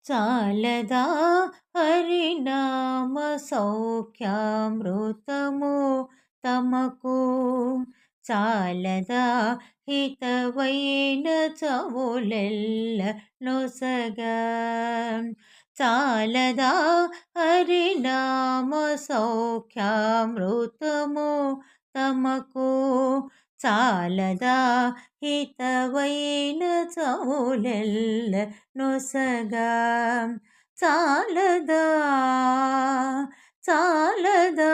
చాలదా హరినామ సౌఖ్యామృతము తమకు చాలదా హితవైన చవులెల్ల నొసగా చాలదా హరినామ సౌఖ్యామృతము తమకు చాలదా హితవైన చవులెల్ల నొసగా చాలదా చాలదా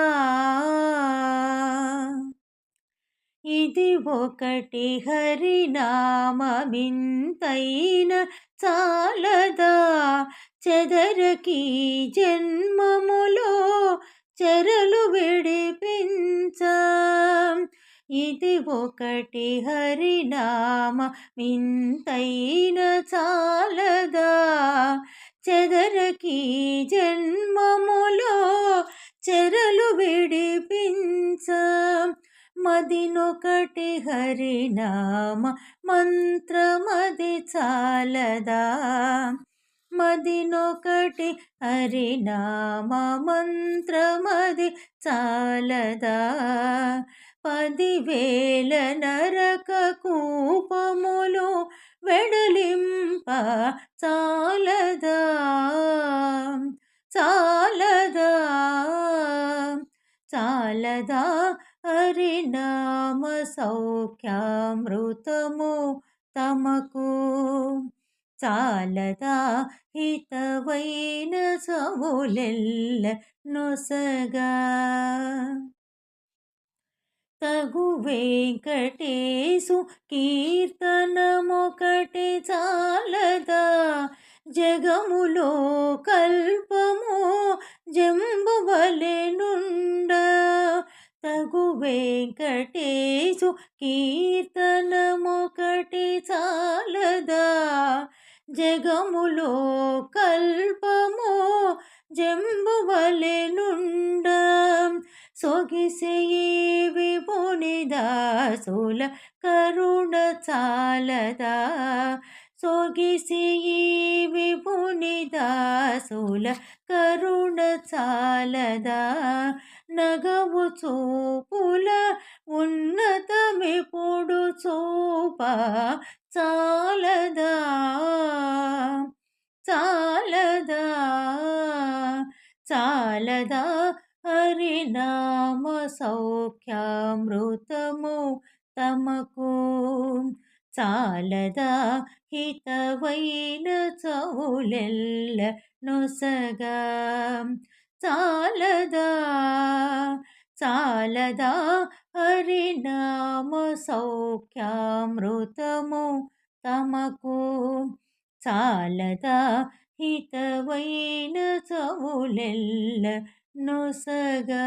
ఇది ఒకటి హరినామమింతైన చాలదా చెదరకి జన్మములో చెరలు విడిపించ ఇది ఒకటి హరినామమింతైన చాలదా చెదరకి జన్మములో చెరలు విడిపించ మదినొకటి హరినామ మంత్రమది చాలదా మదినొకటి హరినామ మంత్రమది చాలదా 10,000 నరక కూపములు వెడలింప చాలదా చాలదా చాలదా హరినామ సౌఖ్యామృతము తమకు చాలదా హితవైన చవులెల్ల నొసగా తగు వెంకటేశు కీర్తనమొకటి చాలదా జగములో కల్పము జంబువలెనుండ తగు వెంకటేశు కీర్తనమొకటి చాలదా జగములో కల్పము జంబువలెనుండ సొగిసియి విభుని దాసుల కరుణ చాలదా సొగిసియి విభుని దాసుల కరుణ చాలదా నగవు చూపుల ఉన్నతమిప్పుడు చూప చాలదా చాలదా చాలదా హరినామ సౌఖ్యామృతము తమకు చాలదా హితవైన చవులెల్ల నొసగా చాలదా చాలదా హరినామ సౌఖ్యామృతము తమకు చాలదా హితవైన చవులెల్ల నొసగా